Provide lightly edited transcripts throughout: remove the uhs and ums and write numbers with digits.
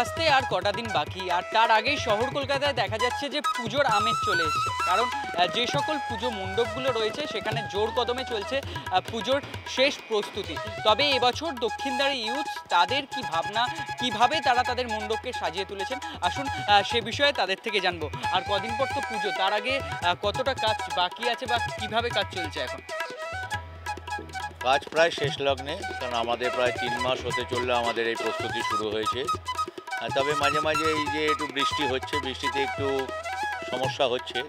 আসতে আর কটা দিন বাকি, আর তার আগেই শহর কলকাতায় দেখা যাচ্ছে যে পুজোর আমেজ চলে এসছে। কারণ যে সকল পুজো মণ্ডপগুলো রয়েছে সেখানে জোর কদমে চলছে পুজোর শেষ প্রস্তুতি। তবে এবছর দক্ষিণদ্বারে ইউথ তাদের কি ভাবনা, কিভাবে তারা তাদের মণ্ডপকে সাজিয়ে তুলেছেন, আসুন সে বিষয়ে তাদের থেকে জানবো। আর কদিন পর তো পুজো, তার আগে কতটা কাজ বাকি আছে বা কিভাবে কাজ চলছে এখন? কাজ প্রায় শেষ লগ্নে, কারণ আমাদের প্রায় 3 মাস হতে চললে আমাদের এই প্রস্তুতি শুরু হয়েছে। তবে মাঝে মাঝে এই যে একটু বৃষ্টি হচ্ছে, বৃষ্টিতে একটু সমস্যা হচ্ছে,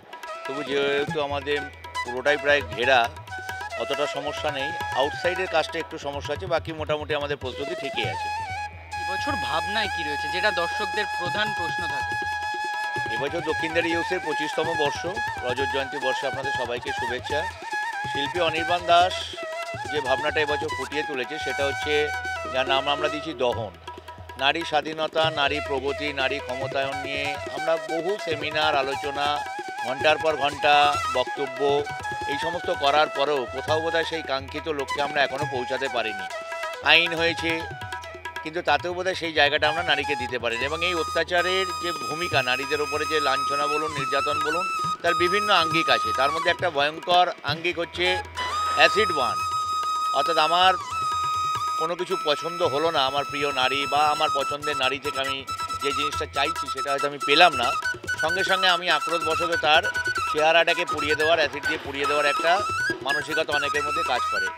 তবু যেহেতু আমাদের পুরোটাই প্রায় ঘেরা, অতটা সমস্যা নেই। আউটসাইডের কাজটা একটু সমস্যা আছে, বাকি মোটামুটি আমাদের প্রস্তুতি ঠিকই আছে। এবছর ভাবনায় কি রয়েছে, যেটা দর্শকদের প্রধান প্রশ্ন থাকে? এবছর দক্ষিণদ্বারে ইউসের 25তম বর্ষ, রজত জয়ন্তী বর্ষে আপনাদের সবাইকে শুভেচ্ছা। শিল্পী অনির্বাণ দাস যে ভাবনাটা এবছর ফুটিয়ে তুলেছে সেটা হচ্ছে, যার নাম আমরা দিয়েছি দহন। নারী স্বাধীনতা, নারী প্রগতি, নারী ক্ষমতায়ন নিয়ে আমরা বহু সেমিনার, আলোচনা, ঘন্টার পর ঘন্টা বক্তব্য এই সমস্ত করার পরেও কোথাও বোধহয় সেই কাঙ্ক্ষিত লক্ষ্যে আমরা এখনও পৌঁছাতে পারিনি। আইন হয়েছে, কিন্তু তাতেও বোধহয় সেই জায়গাটা আমরা নারীকে দিতে পারিনি। এবং এই অত্যাচারের যে ভূমিকা, নারীদের ওপরে যে লাঞ্ছনা বলুন, নির্যাতন বলুন, তার বিভিন্ন আঙ্গিক আছে। তার মধ্যে একটা ভয়ঙ্কর আঙ্গিক হচ্ছে অ্যাসিড বার্ন। অর্থাৎ আমার কোনো কিছু পছন্দ হলো না, আমার প্রিয় নারী বা আমার পছন্দের নারী থেকে আমি যে জিনিসটা চাইছি সেটা হয়তো আমি পেলাম না, সঙ্গে সঙ্গে আমি আক্রোশবশত তার চেহারাটাকে পুড়িয়ে দেওয়ার, অ্যাসিড দিয়ে পুড়িয়ে দেওয়ার একটা মানসিকতা অনেকের মধ্যে কাজ করে।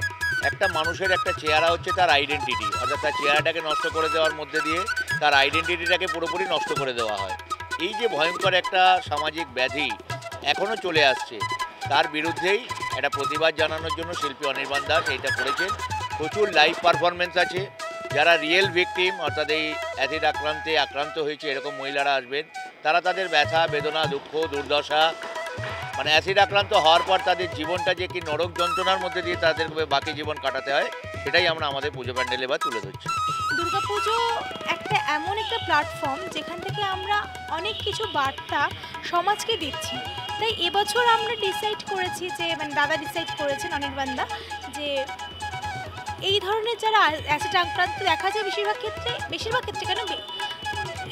একটা মানুষের একটা চেহারা হচ্ছে তার আইডেন্টিটি, অর্থাৎ তার চেহারাটাকে নষ্ট করে দেওয়ার মধ্যে দিয়ে তার আইডেন্টিটিটাকে পুরোপুরি নষ্ট করে দেওয়া হয়। এই যে ভয়ঙ্কর একটা সামাজিক ব্যাধি এখনও চলে আসছে, তার বিরুদ্ধেই একটা প্রতিবাদ জানানোর জন্য শিল্পী অনির্বাণ দাস এইটা করেছেন। প্রচুর লাইভ পারফরমেন্স আছে। যারা রিয়েল ভিকটিম, অর্থাৎ এই অ্যাসিড আক্রান্ত হয়েছে এরকম মহিলারা আসবেন, তারা তাদের ব্যথা, বেদনা, দুঃখ, দুর্দশা, মানে অ্যাসিড আক্রান্ত হওয়ার পর তাদের জীবনটা যে কি নরক যন্ত্রণার মধ্যে দিয়ে তাদের বাকি জীবন কাটাতে হয়, সেটাই আমরা আমাদের পুজো প্যান্ডেলে এবার তুলে ধরছি। দুর্গাপুজো একটা এমন একটা প্ল্যাটফর্ম যেখান থেকে আমরা অনেক কিছু বার্তা সমাজকে দিচ্ছি। তাই এবছর আমরা ডিসাইড করেছি যে, মানে দাদা ডিসাইড করেছেন অনির্বাণদা, যে এই ধরনের যারা অ্যাসিড আক্রান্ত দেখা যায় বেশিরভাগ ক্ষেত্রে কেন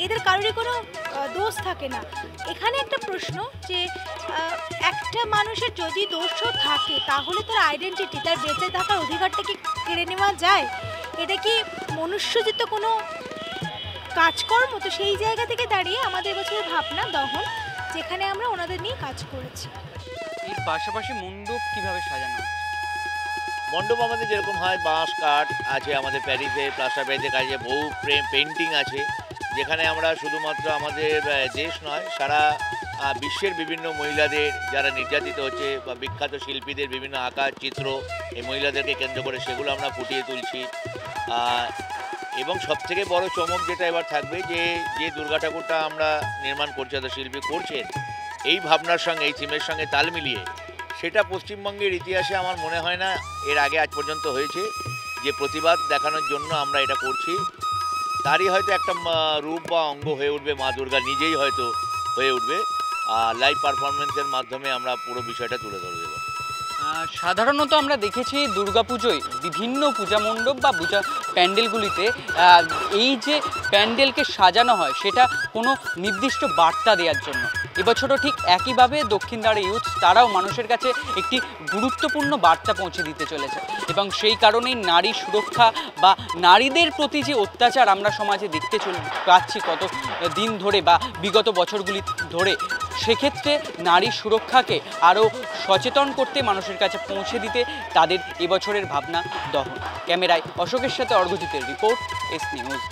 এদের কারোরই কোনো দোষ থাকে না। এখানে একটা প্রশ্ন যে একটা মানুষের যদি দোষও থাকে তাহলে তার আইডেন্টিটি, তার বেঁচে থাকার অধিকারটা কি কেড়ে নেওয়া যায়? এটা কি মনুষ্যজিত কোনো কাজকর্ম? তো সেই জায়গা থেকে দাঁড়িয়ে আমাদের এবছরের ভাবনা দহন, যেখানে আমরা ওনাদের নিয়ে কাজ করেছি। এর পাশাপাশি মণ্ডপ কিভাবে সাজানো? মণ্ডপ আমাদের যেরকম হয়, বাঁশ কাঠ আছে, আমাদের প্যারিসে প্লাস্টার প্যারিসে কাজে বহু পেন্টিং আছে, যেখানে আমরা শুধুমাত্র আমাদের দেশ নয়, সারা বিশ্বের বিভিন্ন মহিলাদের যারা নির্যাতিত হচ্ছে বা বিখ্যাত শিল্পীদের বিভিন্ন আঁকা চিত্র এই মহিলাদেরকে কেন্দ্র করে সেগুলো আমরা ফুটিয়ে তুলছি। এবং সবথেকে বড় চমক যেটা এবার থাকবে, যে দুর্গা ঠাকুরটা আমরা নির্মাণ করছি, অর্থাৎ শিল্পী করছেন, এই ভাবনার সঙ্গে, এই থিমের সঙ্গে তাল মিলিয়ে, সেটা পশ্চিমবঙ্গের ইতিহাসে আমার মনে হয় না এর আগে আজ পর্যন্ত হয়েছে। যে প্রতিবাদ দেখানোর জন্য আমরা এটা করছি, তারই হয়তো একটা রূপ বা অঙ্গ হয়ে উঠবে, মা দুর্গা নিজেই হয়তো হয়ে উঠবে। লাইভ পারফরমেন্সের মাধ্যমে আমরা পুরো বিষয়টা তুলে ধরবো। সাধারণত আমরা দেখেছি দুর্গাপুজোয় বিভিন্ন পূজা মণ্ডপ বা পূজা প্যান্ডেলগুলিতে এই যে প্যান্ডেলকে সাজানো হয় সেটা কোনো নির্দিষ্ট বার্তা দেওয়ার জন্য। এবছরও ঠিক একইভাবে দক্ষিণদ্বারে ইউথ তারাও মানুষের কাছে একটি গুরুত্বপূর্ণ বার্তা পৌঁছে দিতে চলেছে, এবং সেই কারণেই নারী সুরক্ষা বা নারীদের প্রতি যে অত্যাচার আমরা সমাজে দেখতে পাচ্ছি কত দিন ধরে বা বিগত বছরগুলি ধরে, সেক্ষেত্রে নারী সুরক্ষাকে আরও সচেতন করতে, মানুষের কাছে পৌঁছে দিতে তাদের এবছরের ভাবনা দহন। ক্যামেরায় অশোকের সাথে অর্ঘ্যজিতের রিপোর্ট, এস নিউজ।